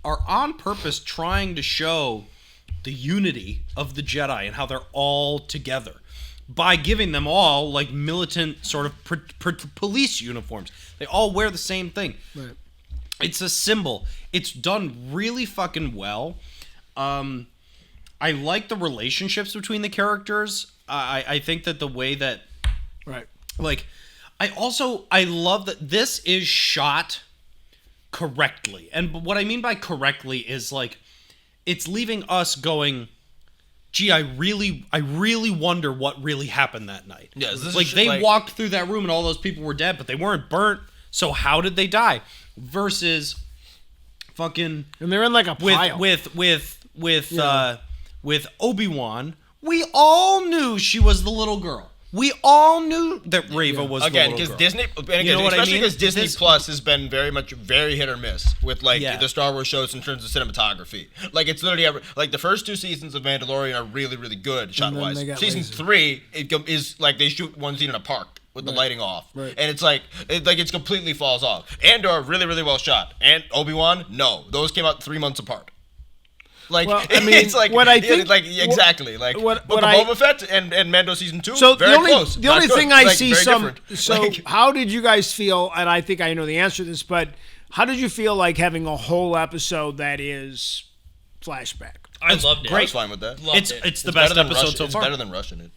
are on purpose trying to show the unity of the Jedi and how they're all together by giving them all like militant sort of police uniforms. They all wear the same thing. Right. It's a symbol. It's done really fucking well. I like the relationships between the characters. I think that the way that... Right. Like, I love that this is shot correctly. And what I mean by correctly is like, it's leaving us going... Gee, I really wonder what really happened that night. Yeah, like they walked through that room and all those people were dead, but they weren't burnt. So how did they die? Versus, fucking. And they're in like a pile. With Obi-Wan, we all knew she was the little girl. We all knew that Reva was the little girl. Disney, you know what especially because Disney Plus has been very hit or miss with like the Star Wars shows in terms of cinematography. Like it's literally like the first 2 seasons of Mandalorian are really really good shot wise. Season 3 is like they shoot one scene in a park with the lighting off, and it's like it completely falls off. Andor really really well shot, and Obi-Wan those came out 3 months apart. Like I mean, it's like what I think, like exactly like what Boba Fett and Mando season 2. So very close. The only thing I see some. So how did you guys feel? And I think I know the answer to this, but how did you feel like having a whole episode that is flashback? I loved it. I was fine with that. It's the best episode so far. It's better than rushing it.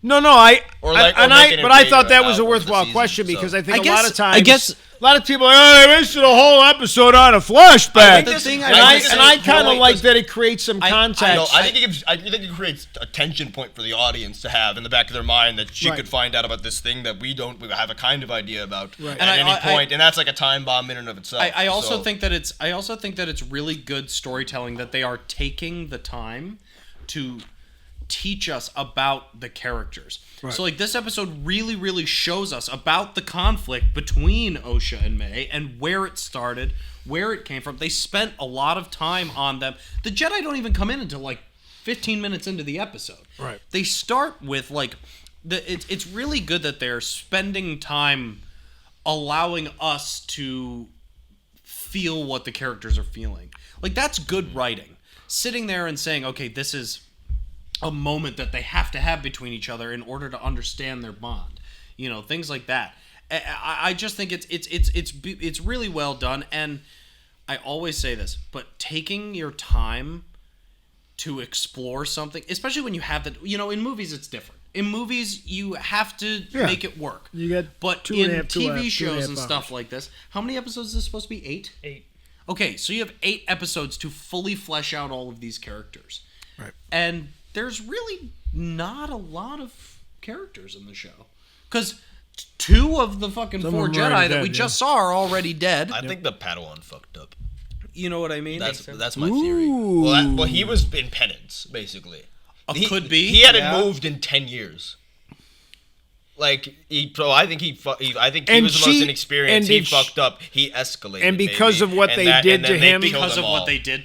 No, I thought that was a worthwhile question because I think a lot of times, a lot of people are like, they wasted a whole episode on a flashback. I kind of like that it creates some context. I think it creates a tension point for the audience to have in the back of their mind that she could find out about this thing that we have a kind of idea about at any point, and that's like a time bomb in and of itself. I also think that it's really good storytelling that they are taking the time to teach us about the characters. Right. So like this episode really, really shows us about the conflict between Osha and Mae and where it started, where it came from. They spent a lot of time on them. The Jedi don't even come in until like 15 minutes into the episode. Right. They start with like it's really good that they're spending time allowing us to feel what the characters are feeling. Like that's good writing. Sitting there and saying, okay, this is a moment that they have to have between each other in order to understand their bond, things like that. I just think it's really well done, and I always say this, but taking your time to explore something, especially when you have that, in movies it's different. In movies you have to make it work. You get but in TV shows and stuff like this, how many episodes is this supposed to be? 8? 8. Okay, so you have 8 episodes to fully flesh out all of these characters. Right. And there's really not a lot of characters in the show. Because 2 of the fucking 4 Jedi that we just saw are already dead. I think the Padawan fucked up. You know what I mean? That's my theory. Well, he was in penance, basically. Could be. He hadn't moved in 10 years. Like I think he was the most inexperienced. He fucked up. He escalated, and because of what they did to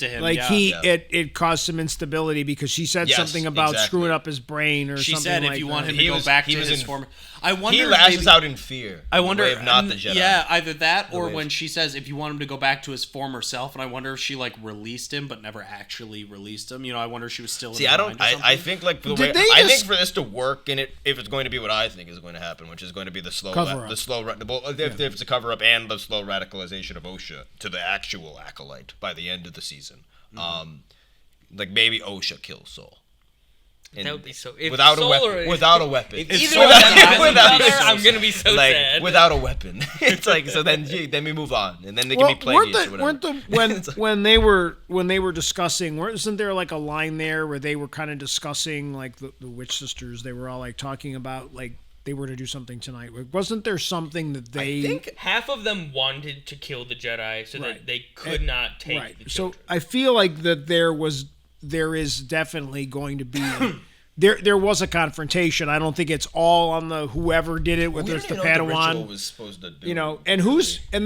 him, like it caused some instability because she said something about screwing up his brain or something. She said if you want him to go back to his former. I wonder. He lashes out in fear. I wonder if not the Jedi. Yeah, either that or when she says if you want him to go back to his former self, and I wonder if she like released him but never actually released him. You know, I wonder if she was still. See, I think like the way I think for this to work and if it's going to be what I think is going to happen, which is going to be the slow if it's a cover up and the slow radicalization of Osha to the actual Acolyte by the end of the season. Like maybe Osha kills Soul. That would be so. Without a weapon. Either one I'm gonna be so sad. Without a weapon, it's like so. Then we move on, and then they can be played. When they were discussing, wasn't there like a line there where they were kind of discussing like the Witch Sisters? They were all like talking about like they were to do something tonight. Wasn't there something that they? I think half of them wanted to kill the Jedi so that they could not take the children. So I feel like that there is definitely going to be there was a confrontation. I don't think it's all on the whoever did it, whether it's the Padawan. Was supposed to do. You know, and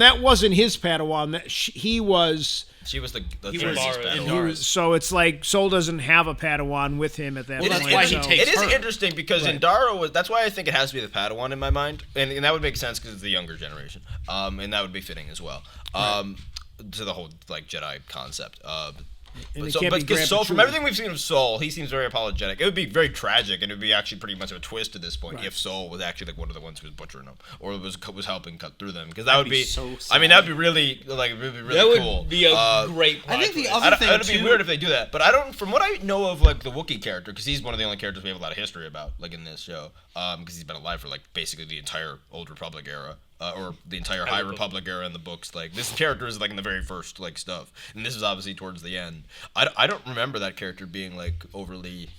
that wasn't his Padawan. That she was. She was the Padawan. So it's like Soul doesn't have a Padawan with him at that point. That's why he takes It is interesting because Indara was. That's why I think it has to be the Padawan in my mind, and that would make sense because it's the younger generation, and that would be fitting as well. To the whole like Jedi concept. Because Soul, from everything we've seen of Soul, he seems very apologetic. It would be very tragic, and it would be actually pretty much of a twist at this point if Soul was actually like one of the ones who was butchering them or was helping cut through them. Because that would be so sad. I mean, that would be really cool. That would be a great. I think the other thing it'd be weird if they do that, but I don't. From what I know of like the Wookiee character, because he's one of the only characters we have a lot of history about, like in this show, because he's been alive for like basically the entire Old Republic era. Or the entire High Republic era in the books. Like this character is like in the very first like stuff, and this is obviously towards the end. I don't remember that character being like overly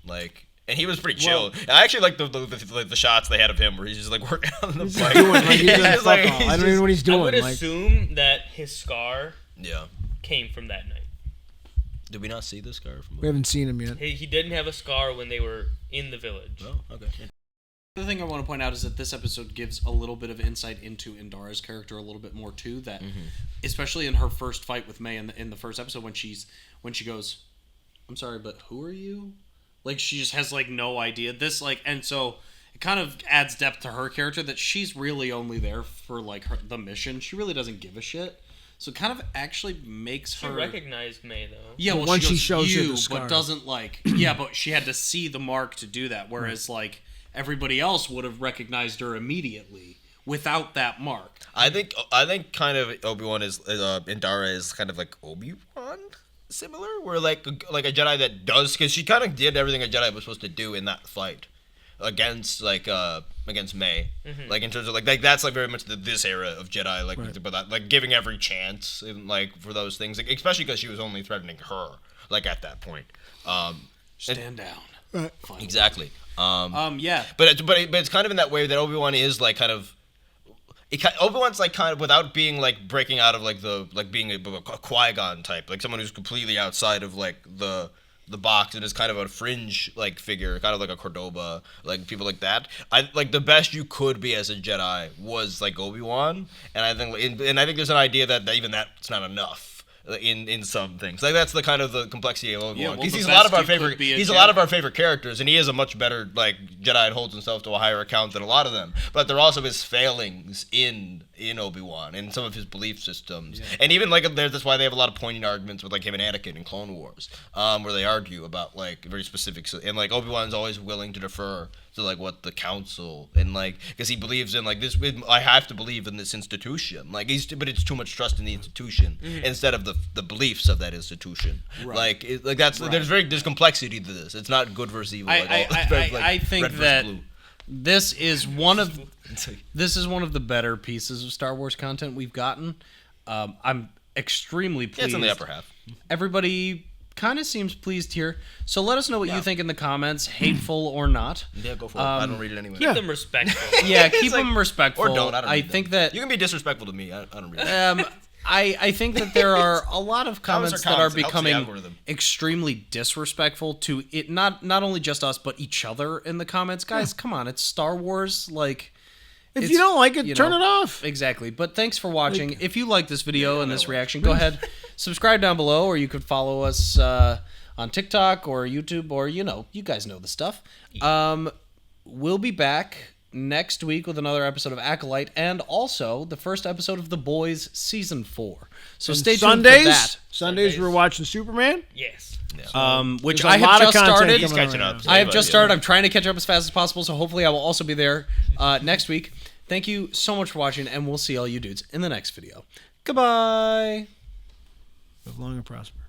like, and he was pretty chill. I actually like the shots they had of him where he's just like working on the bike. I don't even know what he's doing. I would assume that his scar came from that night. Did we not see the scar? We haven't seen him yet. He didn't have a scar when they were in the village. Oh, okay. The thing I want to point out is that this episode gives a little bit of insight into Indara's character a little bit more too. That, especially in her first fight with Mae in the first episode, when she goes, "I'm sorry, but who are you?" Like she just has like no idea. This like, and so it kind of adds depth to her character that she's really only there for like the mission. She really doesn't give a shit. So it kind of actually makes her. She recognized Mae though. Yeah, well, once she shows you, her the scar. but doesn't like. Yeah, but she had to see the mark to do that. Whereas like. Everybody else would have recognized her immediately without that mark. I think kind of Obi-Wan is Indara is kind of like Obi-Wan similar, where like a Jedi that does, because she kind of did everything a Jedi was supposed to do in that fight against Mae, like in terms of like that's like very much this era of Jedi, like but that, like giving every chance and like for those things, like, especially because she was only threatening her like at that point. Stand down. Exactly. Yeah. But it's kind of in that way that Obi-Wan is like kind of. Obi-Wan's like kind of without being like breaking out of like the like being a Qui-Gon type, like someone who's completely outside of like the box and is kind of a fringe like figure, kind of like a Cordoba, like people like that. I like the best you could be as a Jedi was like Obi-Wan, and I think there's an idea that even that's not enough. In some things, like that's the kind of the complexity of Obi-Wan. Because he's a lot of our favorite. He's a lot of our favorite characters, and he is a much better like Jedi and holds himself to a higher account than a lot of them. But there are also his failings in Obi-Wan and some of his belief systems, and even like that's why they have a lot of poignant arguments with like him and Anakin in Clone Wars, where they argue about like very specific. And like Obi-Wan's always willing to defer to like what the council and like because he believes in like this. I have to believe in this institution, like but it's too much trust in the institution instead of the beliefs of that institution. Right. Like that's there's complexity to this. It's not good versus evil. I think that this is one of the better pieces of Star Wars content we've gotten. I'm extremely pleased. Yeah, it's in the upper half. Everybody kind of seems pleased here. So let us know what you think in the comments, hateful or not. Yeah, go for it. I don't read it anyway. Keep them respectful. Yeah, keep them respectful. Or don't. I think that you can be disrespectful to me. I don't read it. I think that there are a lot of comments that are It helps the becoming algorithm. extremely disrespectful to it. Not only just us, but each other in the comments. Guys, come on, it's Star Wars. Like, if you don't like it, turn it off. Exactly. But thanks for watching. If you like this video and this reaction, go ahead, subscribe down below, or you could follow us on TikTok or YouTube, or you guys know the stuff. We'll be back next week with another episode of Acolyte, and also the first episode of The Boys Season 4. So and stay tuned for that. Sundays we're watching Superman. Yes. Which I have just started. He's catching up. I have just started. I'm trying to catch up as fast as possible, so hopefully I will also be there next week. Thank you so much for watching, and we'll see all you dudes in the next video. Goodbye. Live long and prosper.